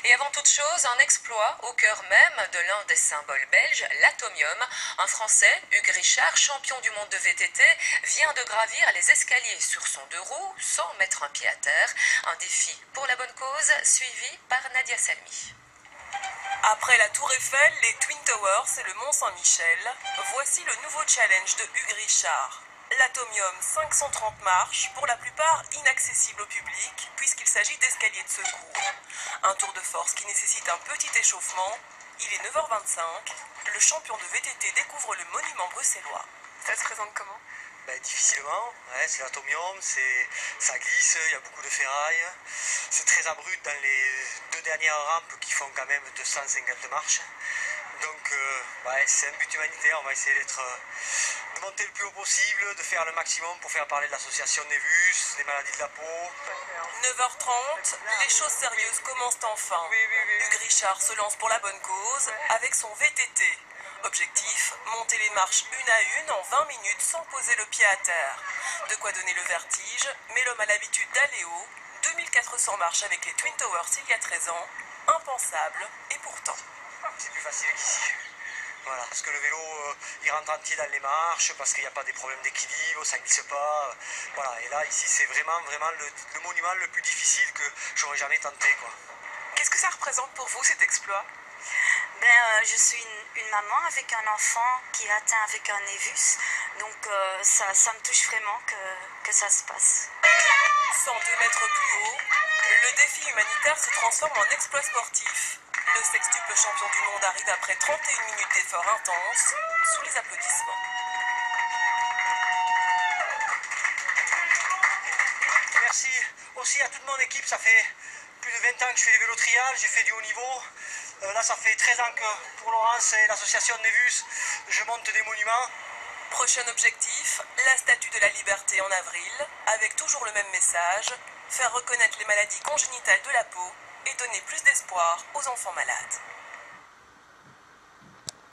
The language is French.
Et avant toute chose, un exploit au cœur même de l'un des symboles belges, l'atomium. Un Français, Hugues Richard, champion du monde de VTT, vient de gravir les escaliers sur son deux roues sans mettre un pied à terre. Un défi pour la bonne cause, suivi par Nadia Salmi. Après la Tour Eiffel, les Twin Towers et le Mont Saint-Michel, voici le nouveau challenge de Hugues Richard. L'atomium 530 marches, pour la plupart inaccessibles au public, puisqu'il s'agit d'escaliers de secours. Un tour de force qui nécessite un petit échauffement. Il est 9h25, le champion de VTT découvre le monument bruxellois. Ça se présente comment ? Difficilement, c'est l'atomium, ça glisse, il y a beaucoup de ferraille. C'est très abrupt dans les deux dernières rampes qui font quand même 250 marches. Donc c'est un but humanitaire, on va essayer de monter le plus haut possible, de faire le maximum pour faire parler de l'association Nevus, des maladies de la peau. 9h30, les choses sérieuses commencent enfin. Hugues Richard se lance pour la bonne cause avec son VTT. Objectif, monter les marches une à une en 20 minutes sans poser le pied à terre. De quoi donner le vertige, mais l'homme a l'habitude d'aller haut. 2400 marches avec les Twin Towers il y a 13 ans, impensable et pourtant. C'est plus facile qu'ici. Voilà, parce que le vélo, il rentre entier dans les marches, parce qu'il n'y a pas des problèmes d'équilibre, ça ne glisse pas. Voilà, et là, ici, c'est vraiment le monument le plus difficile que j'aurais jamais tenté, quoi. Qu'est-ce que ça représente pour vous, cet exploit ? Je suis une maman avec un enfant qui est atteint avec un névus, donc ça me touche vraiment que ça se passe. 102 mètres plus haut, le défi humanitaire se transforme en exploit sportif. Le sextuple champion du monde arrive après 31 minutes d'efforts intenses, sous les applaudissements. Merci aussi à toute mon équipe, ça fait plus de 20 ans que je fais du vélo trial, j'ai fait du haut niveau. Là, ça fait 13 ans que pour Laurence et l'association Nevus, je monte des monuments. Prochain objectif, la Statue de la Liberté en avril, avec toujours le même message, faire reconnaître les maladies congénitales de la peau et donner plus d'espoir aux enfants malades.